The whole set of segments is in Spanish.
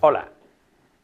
Hola,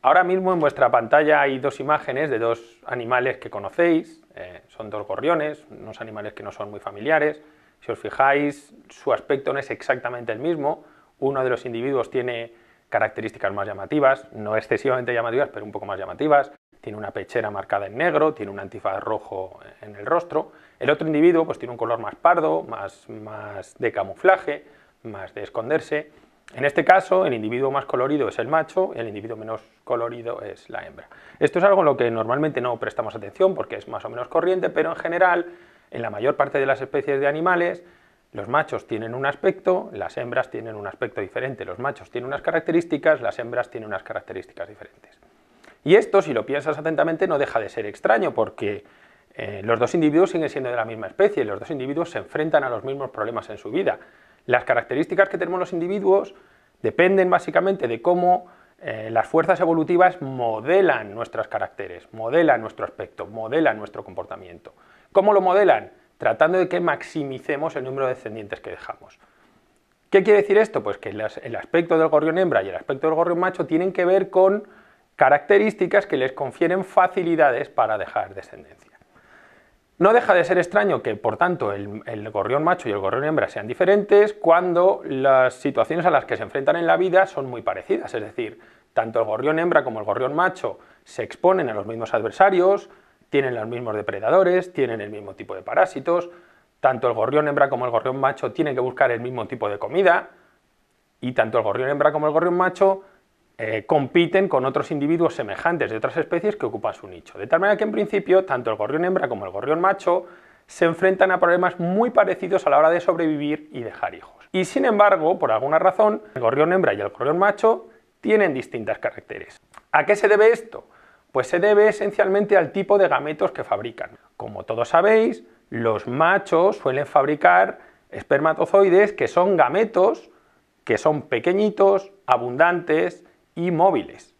ahora mismo en vuestra pantalla hay dos imágenes de dos animales que conocéis, son dos gorriones, unos animales que no son muy familiares. Si os fijáis, su aspecto no es exactamente el mismo, uno de los individuos tiene características más llamativas, no excesivamente llamativas, pero un poco más llamativas, tiene una pechera marcada en negro, tiene un antifaz rojo en el rostro. El otro individuo pues tiene un color más pardo, más de camuflaje, más de esconderse. En este caso, el individuo más colorido es el macho y el individuo menos colorido es la hembra. Esto es algo en lo que normalmente no prestamos atención porque es más o menos corriente, pero en general, en la mayor parte de las especies de animales, los machos tienen un aspecto, las hembras tienen un aspecto diferente. Los machos tienen unas características, las hembras tienen unas características diferentes. Y esto, si lo piensas atentamente, no deja de ser extraño porque los dos individuos siguen siendo de la misma especie, los dos individuos se enfrentan a los mismos problemas en su vida. Las características que tenemos los individuos dependen básicamente de cómo las fuerzas evolutivas modelan nuestros caracteres, modelan nuestro aspecto, modelan nuestro comportamiento. ¿Cómo lo modelan? Tratando de que maximicemos el número de descendientes que dejamos. ¿Qué quiere decir esto? Pues que el aspecto del gorrión hembra y el aspecto del gorrión macho tienen que ver con características que les confieren facilidades para dejar descendencia. No deja de ser extraño que, por tanto, el gorrión macho y el gorrión hembra sean diferentes cuando las situaciones a las que se enfrentan en la vida son muy parecidas, es decir, tanto el gorrión hembra como el gorrión macho se exponen a los mismos adversarios, tienen los mismos depredadores, tienen el mismo tipo de parásitos, tanto el gorrión hembra como el gorrión macho tienen que buscar el mismo tipo de comida, y tanto el gorrión hembra como el gorrión macho compiten con otros individuos semejantes de otras especies que ocupan su nicho. De tal manera que en principio tanto el gorrión hembra como el gorrión macho se enfrentan a problemas muy parecidos a la hora de sobrevivir y dejar hijos. Y sin embargo, por alguna razón, el gorrión hembra y el gorrión macho tienen distintos caracteres. ¿A qué se debe esto? Pues se debe esencialmente al tipo de gametos que fabrican. Como todos sabéis, los machos suelen fabricar espermatozoides que son gametos, que son pequeñitos, abundantes y móviles.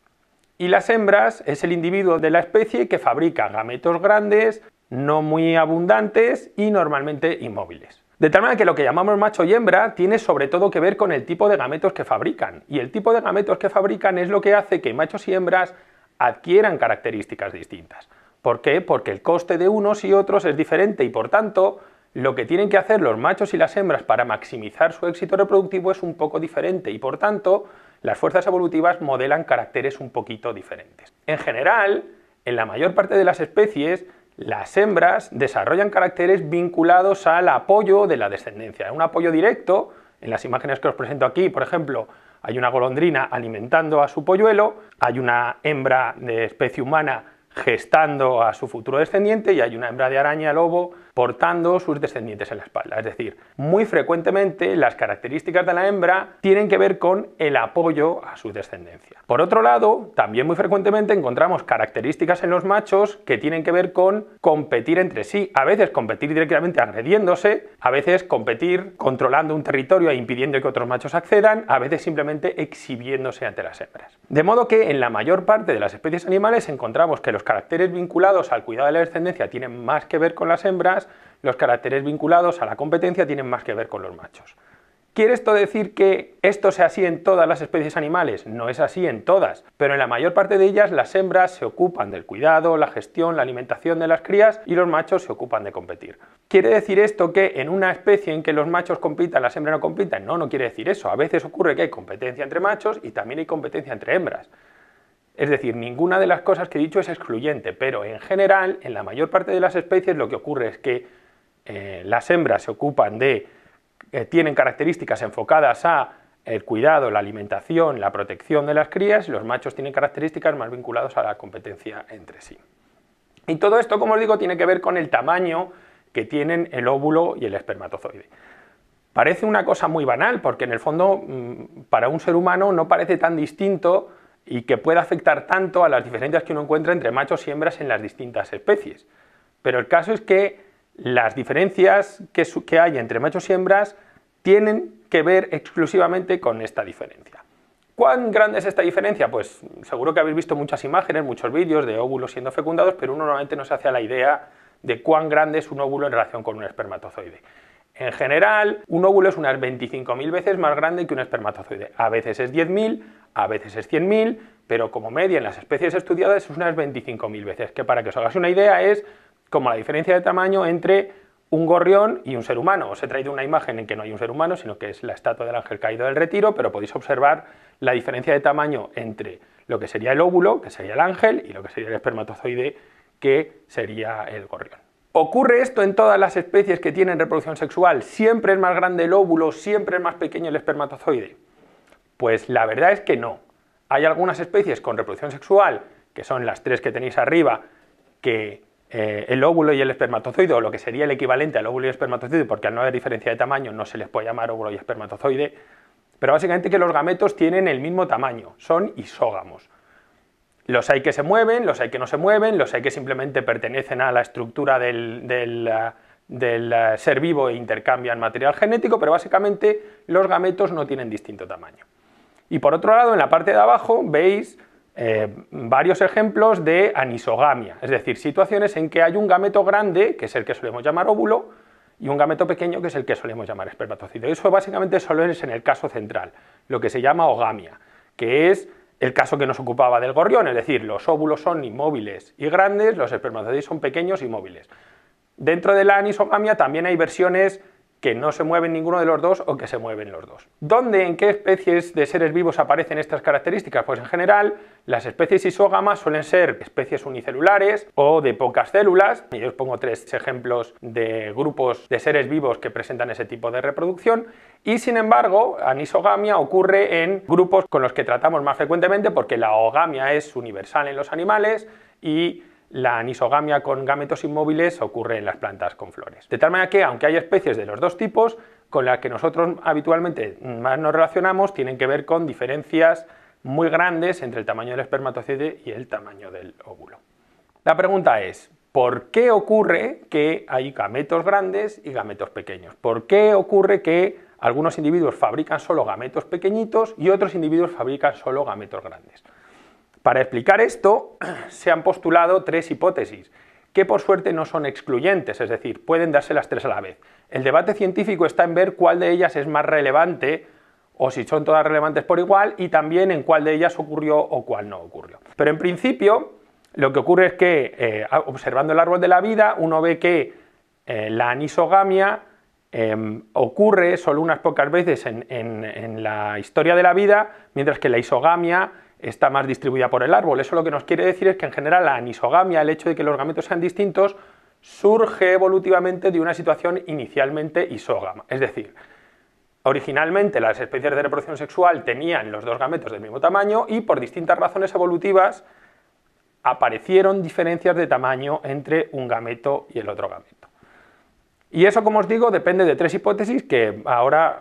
Y las hembras es el individuo de la especie que fabrica gametos grandes, no muy abundantes y normalmente inmóviles. De tal manera que lo que llamamos macho y hembra tiene sobre todo que ver con el tipo de gametos que fabrican. Y el tipo de gametos que fabrican es lo que hace que machos y hembras adquieran características distintas. ¿Por qué? Porque el coste de unos y otros es diferente y por tanto lo que tienen que hacer los machos y las hembras para maximizar su éxito reproductivo es un poco diferente y por tanto las fuerzas evolutivas modelan caracteres un poquito diferentes. En general, en la mayor parte de las especies, las hembras desarrollan caracteres vinculados al apoyo de la descendencia. Un apoyo directo, en las imágenes que os presento aquí, por ejemplo, hay una golondrina alimentando a su polluelo, hay una hembra de especie humana gestando a su futuro descendiente y hay una hembra de araña lobo portando sus descendientes en la espalda. Es decir, muy frecuentemente las características de la hembra tienen que ver con el apoyo a su descendencia. Por otro lado, también muy frecuentemente encontramos características en los machos que tienen que ver con competir entre sí, a veces competir directamente agrediéndose, a veces competir controlando un territorio e impidiendo que otros machos accedan, a veces simplemente exhibiéndose ante las hembras. De modo que en la mayor parte de las especies animales encontramos que los caracteres vinculados al cuidado de la descendencia tienen más que ver con las hembras, los caracteres vinculados a la competencia tienen más que ver con los machos. ¿Quiere esto decir que esto sea así en todas las especies animales? No es así en todas, pero en la mayor parte de ellas las hembras se ocupan del cuidado, la gestión, la alimentación de las crías y los machos se ocupan de competir. ¿Quiere decir esto que en una especie en que los machos compitan, las hembras no compitan? No, no quiere decir eso. A veces ocurre que hay competencia entre machos y también hay competencia entre hembras. Es decir, ninguna de las cosas que he dicho es excluyente, pero en general, en la mayor parte de las especies lo que ocurre es que las hembras se ocupan de, tienen características enfocadas a el cuidado, la alimentación, la protección de las crías y los machos tienen características más vinculadas a la competencia entre sí. Y todo esto, como os digo, tiene que ver con el tamaño que tienen el óvulo y el espermatozoide. Parece una cosa muy banal porque en el fondo para un ser humano no parece tan distinto y que pueda afectar tanto a las diferencias que uno encuentra entre machos y hembras en las distintas especies. Pero el caso es que las diferencias que hay entre machos y hembras tienen que ver exclusivamente con esta diferencia. ¿Cuán grande es esta diferencia? Pues seguro que habéis visto muchas imágenes, muchos vídeos de óvulos siendo fecundados, pero uno normalmente no se hace a la idea de cuán grande es un óvulo en relación con un espermatozoide. En general, un óvulo es unas 25.000 veces más grande que un espermatozoide. A veces es 10.000, a veces es 100.000, pero como media en las especies estudiadas es unas 25.000 veces, que para que os hagáis una idea es como la diferencia de tamaño entre un gorrión y un ser humano. Os he traído una imagen en que no hay un ser humano, sino que es la estatua del ángel caído del Retiro, pero podéis observar la diferencia de tamaño entre lo que sería el óvulo, que sería el ángel, y lo que sería el espermatozoide, que sería el gorrión. ¿Ocurre esto en todas las especies que tienen reproducción sexual? ¿Siempre es más grande el óvulo, siempre es más pequeño el espermatozoide? Pues la verdad es que no. Hay algunas especies con reproducción sexual, que son las tres que tenéis arriba, que el óvulo y el espermatozoide, o lo que sería el equivalente al óvulo y el espermatozoide, porque al no haber diferencia de tamaño no se les puede llamar óvulo y espermatozoide, pero básicamente que los gametos tienen el mismo tamaño, son isógamos. Los hay que se mueven, los hay que no se mueven, los hay que simplemente pertenecen a la estructura del ser vivo e intercambian material genético, pero básicamente los gametos no tienen distinto tamaño. Y por otro lado, en la parte de abajo veis varios ejemplos de anisogamia, es decir, situaciones en que hay un gameto grande, que es el que solemos llamar óvulo, y un gameto pequeño, que es el que solemos llamar espermatozoide. Eso básicamente solo es en el caso central, lo que se llama ogamia, que es el caso que nos ocupaba del gorrión, es decir, los óvulos son inmóviles y grandes, los espermatozoides son pequeños y móviles. Dentro de la anisogamia también hay versiones que no se mueven ninguno de los dos o que se mueven los dos. ¿Dónde, en qué especies de seres vivos aparecen estas características? Pues en general, las especies isógamas suelen ser especies unicelulares o de pocas células, y yo os pongo tres ejemplos de grupos de seres vivos que presentan ese tipo de reproducción, y sin embargo, anisogamia ocurre en grupos con los que tratamos más frecuentemente porque la ogamia es universal en los animales y la anisogamia con gametos inmóviles ocurre en las plantas con flores. De tal manera que, aunque hay especies de los dos tipos, con las que nosotros habitualmente más nos relacionamos, tienen que ver con diferencias muy grandes entre el tamaño del espermatozoide y el tamaño del óvulo. La pregunta es, ¿por qué ocurre que hay gametos grandes y gametos pequeños? ¿Por qué ocurre que algunos individuos fabrican solo gametos pequeñitos y otros individuos fabrican solo gametos grandes? Para explicar esto, se han postulado tres hipótesis, que por suerte no son excluyentes, es decir, pueden darse las tres a la vez. El debate científico está en ver cuál de ellas es más relevante, o si son todas relevantes por igual, y también en cuál de ellas ocurrió o cuál no ocurrió. Pero en principio, lo que ocurre es que, observando el árbol de la vida, uno ve que la anisogamia ocurre solo unas pocas veces en la historia de la vida, mientras que la isogamia está más distribuida por el árbol. Eso lo que nos quiere decir es que en general la anisogamia, el hecho de que los gametos sean distintos, surge evolutivamente de una situación inicialmente isógama. Es decir, originalmente las especies de reproducción sexual tenían los dos gametos del mismo tamaño y por distintas razones evolutivas aparecieron diferencias de tamaño entre un gameto y el otro gameto. Y eso, como os digo, depende de tres hipótesis que ahora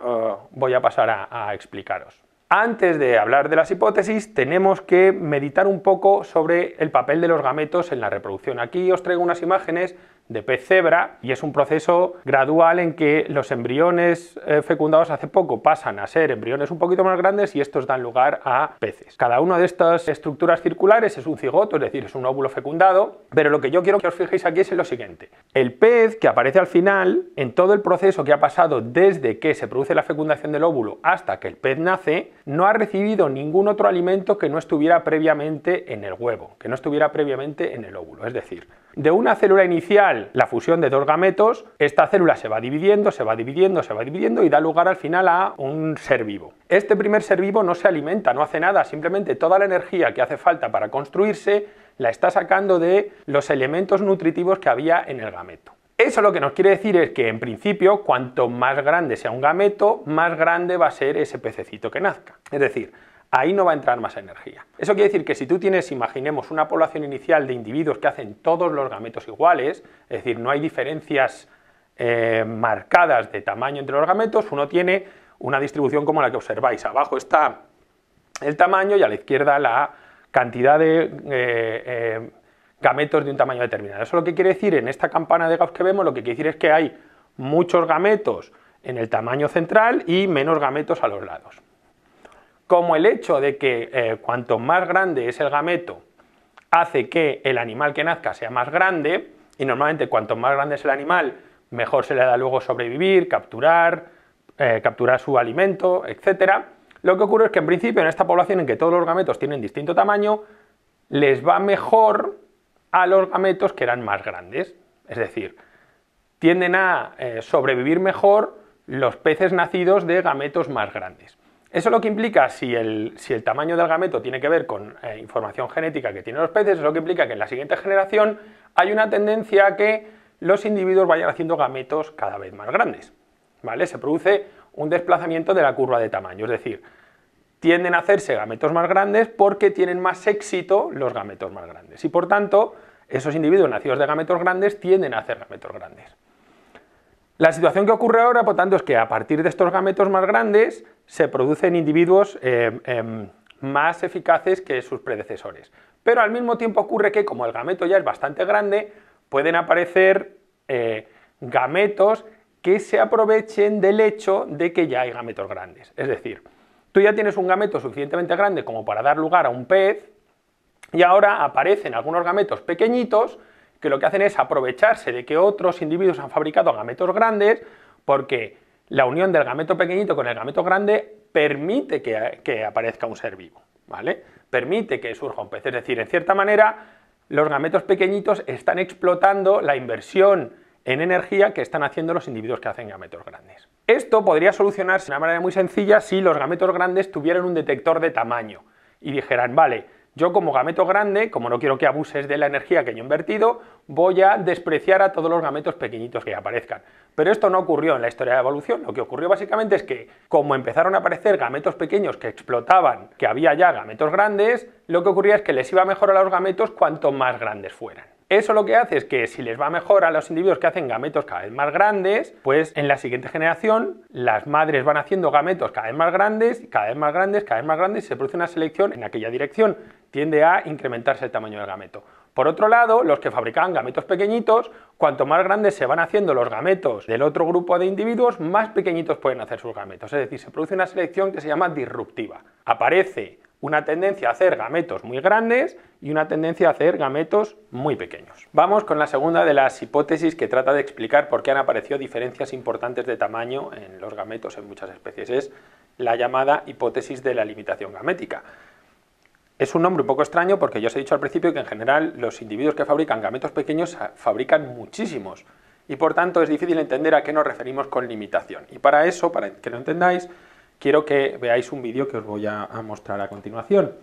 voy a pasar a explicaros. Antes de hablar de las hipótesis, tenemos que meditar un poco sobre el papel de los gametos en la reproducción. Aquí os traigo unas imágenes de pez cebra y es un proceso gradual en que los embriones fecundados hace poco pasan a ser embriones un poquito más grandes y estos dan lugar a peces. Cada una de estas estructuras circulares es un cigoto, es decir, es un óvulo fecundado, pero lo que yo quiero que os fijéis aquí es en lo siguiente. El pez que aparece al final, en todo el proceso que ha pasado desde que se produce la fecundación del óvulo hasta que el pez nace, no ha recibido ningún otro alimento que no estuviera previamente en el huevo, que no estuviera previamente en el óvulo. Es decir, de una célula inicial, la fusión de dos gametos, esta célula se va dividiendo, se va dividiendo, se va dividiendo y da lugar al final a un ser vivo. Este primer ser vivo no se alimenta, no hace nada, simplemente toda la energía que hace falta para construirse la está sacando de los elementos nutritivos que había en el gameto. Eso lo que nos quiere decir es que, en principio, cuanto más grande sea un gameto, más grande va a ser ese pececito que nazca. Es decir, ahí no va a entrar más energía. Eso quiere decir que si tú tienes, imaginemos, una población inicial de individuos que hacen todos los gametos iguales, es decir, no hay diferencias marcadas de tamaño entre los gametos, uno tiene una distribución como la que observáis. Abajo está el tamaño y a la izquierda la cantidad de gametos de un tamaño determinado. Eso lo que quiere decir, en esta campana de Gauss que vemos, lo que quiere decir es que hay muchos gametos en el tamaño central y menos gametos a los lados. Como el hecho de que cuanto más grande es el gameto hace que el animal que nazca sea más grande, y normalmente cuanto más grande es el animal, mejor se le da luego sobrevivir, capturar su alimento, etc., lo que ocurre es que en principio en esta población en que todos los gametos tienen distinto tamaño, les va mejor a los gametos que eran más grandes. Es decir, tienden a sobrevivir mejor los peces nacidos de gametos más grandes. Eso lo que implica, si el tamaño del gameto tiene que ver con información genética que tienen los peces, es lo que implica que en la siguiente generación hay una tendencia a que los individuos vayan haciendo gametos cada vez más grandes, ¿vale? Se produce un desplazamiento de la curva de tamaño, es decir, tienden a hacerse gametos más grandes porque tienen más éxito los gametos más grandes y por tanto esos individuos nacidos de gametos grandes tienden a hacer gametos grandes. La situación que ocurre ahora, por tanto, es que a partir de estos gametos más grandes se producen individuos más eficaces que sus predecesores. Pero al mismo tiempo ocurre que, como el gameto ya es bastante grande, pueden aparecer gametos que se aprovechen del hecho de que ya hay gametos grandes. Es decir, tú ya tienes un gameto suficientemente grande como para dar lugar a un pez y ahora aparecen algunos gametos pequeñitos que lo que hacen es aprovecharse de que otros individuos han fabricado gametos grandes porque la unión del gameto pequeñito con el gameto grande permite que aparezca un ser vivo, ¿vale? Permite que surja un pez. Es decir, en cierta manera, los gametos pequeñitos están explotando la inversión en energía que están haciendo los individuos que hacen gametos grandes. Esto podría solucionarse de una manera muy sencilla si los gametos grandes tuvieran un detector de tamaño y dijeran, vale, yo como gameto grande, como no quiero que abuses de la energía que yo he invertido, voy a despreciar a todos los gametos pequeñitos que aparezcan. Pero esto no ocurrió en la historia de la evolución, lo que ocurrió básicamente es que como empezaron a aparecer gametos pequeños que explotaban, que había ya gametos grandes, lo que ocurría es que les iba mejor a los gametos cuanto más grandes fueran. Eso lo que hace es que si les va mejor a los individuos que hacen gametos cada vez más grandes, pues en la siguiente generación las madres van haciendo gametos cada vez más grandes, cada vez más grandes, cada vez más grandes y se produce una selección en aquella dirección. Tiende a incrementarse el tamaño del gameto. Por otro lado, los que fabricaban gametos pequeñitos, cuanto más grandes se van haciendo los gametos del otro grupo de individuos, más pequeñitos pueden hacer sus gametos. Es decir, se produce una selección que se llama disruptiva. Aparece una tendencia a hacer gametos muy grandes y una tendencia a hacer gametos muy pequeños. Vamos con la segunda de las hipótesis que trata de explicar por qué han aparecido diferencias importantes de tamaño en los gametos en muchas especies. Es la llamada hipótesis de la limitación gamética. Es un nombre un poco extraño porque ya os he dicho al principio que en general los individuos que fabrican gametos pequeños fabrican muchísimos y por tanto es difícil entender a qué nos referimos con limitación. Y para eso, para que lo entendáis, quiero que veáis un vídeo que os voy a mostrar a continuación.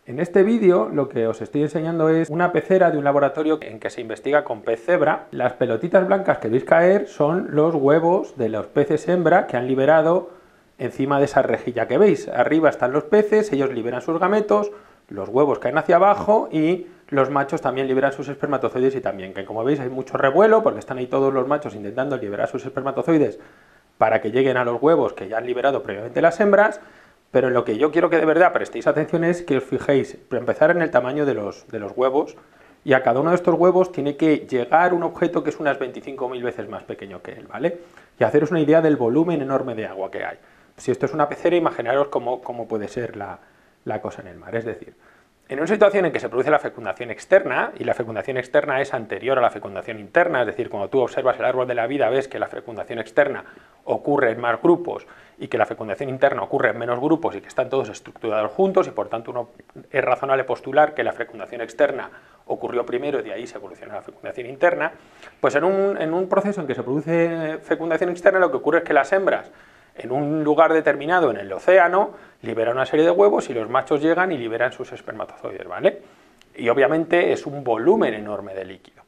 En este vídeo lo que os estoy enseñando es una pecera de un laboratorio en que se investiga con pez cebra. Las pelotitas blancas que veis caer son los huevos de los peces hembra que han liberado encima de esa rejilla que veis. Arriba están los peces, ellos liberan sus gametos, los huevos caen hacia abajo y los machos también liberan sus espermatozoides y también, que como veis hay mucho revuelo porque están ahí todos los machos intentando liberar sus espermatozoides para que lleguen a los huevos que ya han liberado previamente las hembras, pero en lo que yo quiero que de verdad prestéis atención es que os fijéis, para empezar, en el tamaño de los huevos, y a cada uno de estos huevos tiene que llegar un objeto que es unas 25.000 veces más pequeño que él, ¿vale? Y haceros una idea del volumen enorme de agua que hay. Si esto es una pecera, imaginaros cómo puede ser la cosa en el mar. Es decir, en una situación en que se produce la fecundación externa, y la fecundación externa es anterior a la fecundación interna, es decir, cuando tú observas el árbol de la vida ves que la fecundación externa ocurre en más grupos y que la fecundación interna ocurre en menos grupos y que están todos estructurados juntos y por tanto es razonable postular que la fecundación externa ocurrió primero y de ahí se evoluciona la fecundación interna, pues en un proceso en que se produce fecundación externa lo que ocurre es que las hembras en un lugar determinado en el océano liberan una serie de huevos y los machos llegan y liberan sus espermatozoides, ¿vale? Y obviamente es un volumen enorme de líquido.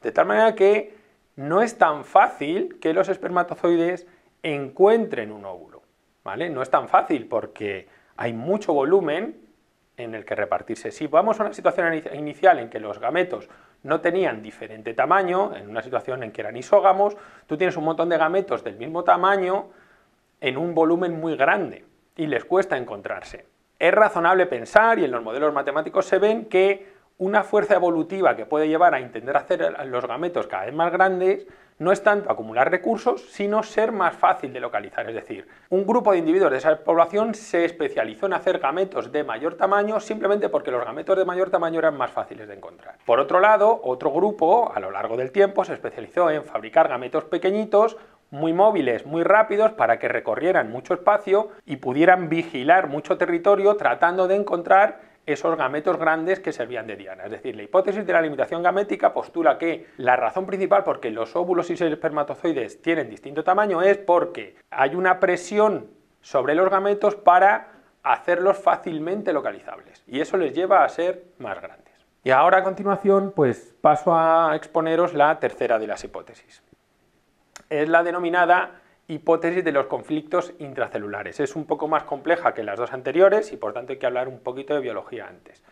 De tal manera que no es tan fácil que los espermatozoides encuentren un óvulo, ¿vale? No es tan fácil porque hay mucho volumen en el que repartirse. Si vamos a una situación inicial en que los gametos no tenían diferente tamaño, en una situación en que eran isógamos, tú tienes un montón de gametos del mismo tamaño en un volumen muy grande y les cuesta encontrarse. Es razonable pensar, y en los modelos matemáticos se ven, que una fuerza evolutiva que puede llevar a intentar hacer los gametos cada vez más grandes no es tanto acumular recursos, sino ser más fácil de localizar. Es decir, un grupo de individuos de esa población se especializó en hacer gametos de mayor tamaño simplemente porque los gametos de mayor tamaño eran más fáciles de encontrar. Por otro lado, otro grupo, a lo largo del tiempo, se especializó en fabricar gametos pequeñitos muy móviles, muy rápidos, para que recorrieran mucho espacio y pudieran vigilar mucho territorio tratando de encontrar esos gametos grandes que servían de diana. Es decir, la hipótesis de la limitación gamética postula que la razón principal por qué los óvulos y los espermatozoides tienen distinto tamaño es porque hay una presión sobre los gametos para hacerlos fácilmente localizables, y eso les lleva a ser más grandes. Y ahora a continuación pues paso a exponeros la tercera de las hipótesis. Es la denominada hipótesis de los conflictos intracelulares. Es un poco más compleja que las dos anteriores y por tanto hay que hablar un poquito de biología antes.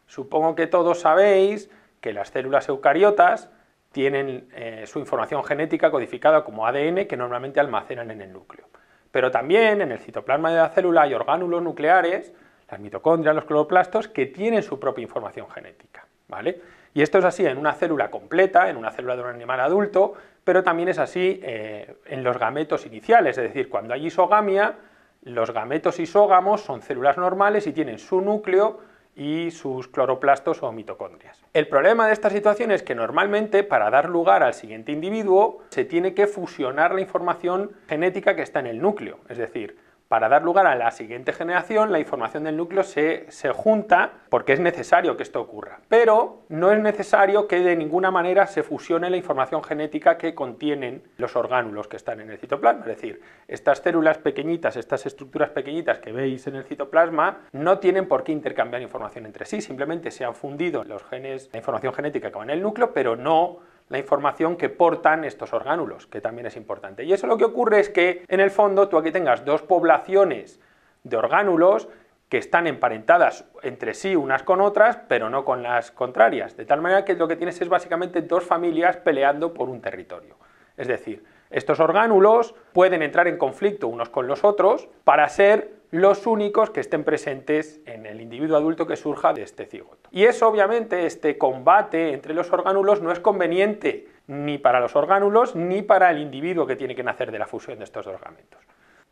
Supongo que todos sabéis que las células eucariotas tienen su información genética codificada como ADN que normalmente almacenan en el núcleo. Pero también en el citoplasma de la célula hay orgánulos nucleares, las mitocondrias, los cloroplastos, que tienen su propia información genética, ¿vale? Y esto es así en una célula completa, en una célula de un animal adulto, pero también es así en los gametos iniciales, es decir, cuando hay isogamia, los gametos isógamos son células normales y tienen su núcleo y sus cloroplastos o mitocondrias. El problema de esta situación es que normalmente para dar lugar al siguiente individuo se tiene que fusionar la información genética que está en el núcleo, es decir, para dar lugar a la siguiente generación, la información del núcleo se junta porque es necesario que esto ocurra, pero no es necesario que de ninguna manera se fusione la información genética que contienen los orgánulos que están en el citoplasma. Es decir, estas células pequeñitas, estas estructuras pequeñitas que veis en el citoplasma, no tienen por qué intercambiar información entre sí, simplemente se han fundido los genes, la información genética que va en el núcleo, pero no la información que portan estos orgánulos, que también es importante. Y eso lo que ocurre es que, en el fondo, tú aquí tengas dos poblaciones de orgánulos que están emparentadas entre sí unas con otras, pero no con las contrarias, de tal manera que lo que tienes es básicamente dos familias peleando por un territorio. Es decir, estos orgánulos pueden entrar en conflicto unos con los otros para ser los únicos que estén presentes en el individuo adulto que surja de este cigoto. Y eso, obviamente, este combate entre los orgánulos no es conveniente ni para los orgánulos ni para el individuo que tiene que nacer de la fusión de estos dos gametos.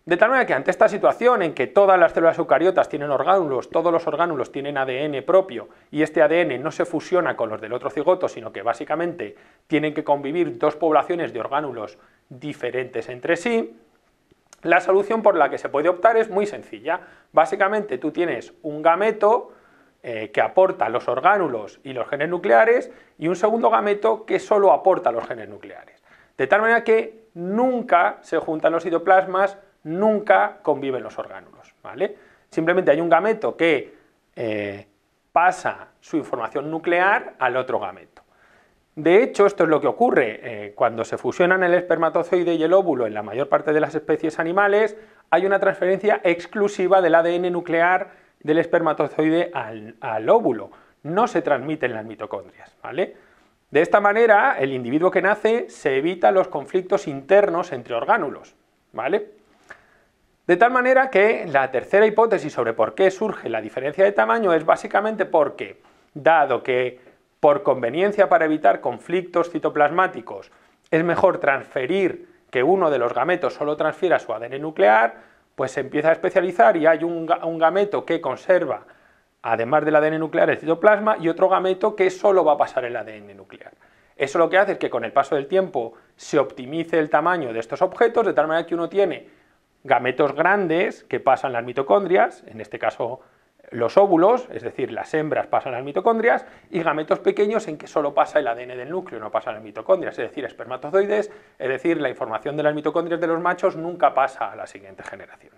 De tal manera que ante esta situación en que todas las células eucariotas tienen orgánulos, todos los orgánulos tienen ADN propio y este ADN no se fusiona con los del otro cigoto, sino que básicamente tienen que convivir dos poblaciones de orgánulos diferentes entre sí, la solución por la que se puede optar es muy sencilla. Básicamente tú tienes un gameto que aporta los orgánulos y los genes nucleares y un segundo gameto que solo aporta los genes nucleares. De tal manera que nunca se juntan los citoplasmas, nunca conviven los orgánulos, ¿vale? Simplemente hay un gameto que pasa su información nuclear al otro gameto. De hecho, esto es lo que ocurre cuando se fusionan el espermatozoide y el óvulo en la mayor parte de las especies animales, hay una transferencia exclusiva del ADN nuclear del espermatozoide al óvulo, no se transmiten las mitocondrias, ¿vale? De esta manera, el individuo que nace se evita los conflictos internos entre orgánulos, ¿vale? De tal manera que la tercera hipótesis sobre por qué surge la diferencia de tamaño es básicamente porque, dado que por conveniencia para evitar conflictos citoplasmáticos es mejor transferir que uno de los gametos solo transfiera su ADN nuclear, pues se empieza a especializar y hay un gameto que conserva, además del ADN nuclear, el citoplasma y otro gameto que solo va a pasar el ADN nuclear. Eso lo que hace es que con el paso del tiempo se optimice el tamaño de estos objetos, de tal manera que uno tiene gametos grandes que pasan las mitocondrias, en este caso los óvulos, es decir, las hembras pasan las mitocondrias, y gametos pequeños en que solo pasa el ADN del núcleo, no pasan las mitocondrias, es decir, espermatozoides, es decir, la información de las mitocondrias de los machos nunca pasa a la siguiente generación.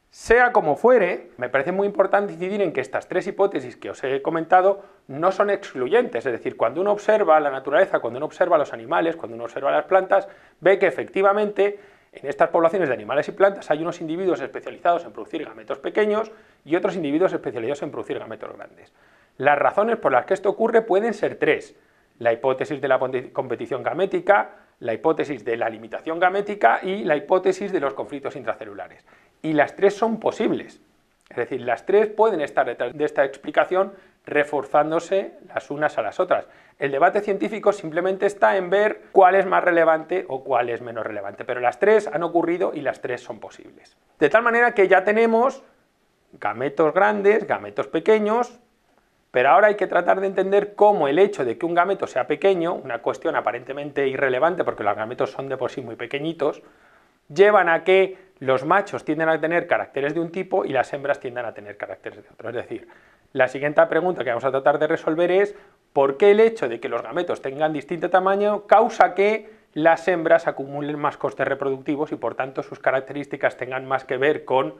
Sea como fuere, me parece muy importante incidir en que estas tres hipótesis que os he comentado no son excluyentes, es decir, cuando uno observa la naturaleza, cuando uno observa los animales, cuando uno observa las plantas, ve que efectivamente en estas poblaciones de animales y plantas hay unos individuos especializados en producir gametos pequeños y otros individuos especializados en producir gametos grandes. Las razones por las que esto ocurre pueden ser tres: la hipótesis de la competición gamética, la hipótesis de la limitación gamética y la hipótesis de los conflictos intracelulares. Y las tres son posibles, es decir, las tres pueden estar detrás de esta explicación reforzándose las unas a las otras. El debate científico simplemente está en ver cuál es más relevante o cuál es menos relevante, pero las tres han ocurrido y las tres son posibles. De tal manera que ya tenemos gametos grandes, gametos pequeños, pero ahora hay que tratar de entender cómo el hecho de que un gameto sea pequeño, una cuestión aparentemente irrelevante porque los gametos son de por sí muy pequeñitos, llevan a que los machos tienden a tener caracteres de un tipo y las hembras tienden a tener caracteres de otro. Es decir, la siguiente pregunta que vamos a tratar de resolver es ¿por qué el hecho de que los gametos tengan distinto tamaño causa que las hembras acumulen más costes reproductivos y por tanto sus características tengan más que ver con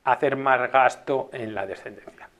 hacer más gasto en la descendencia?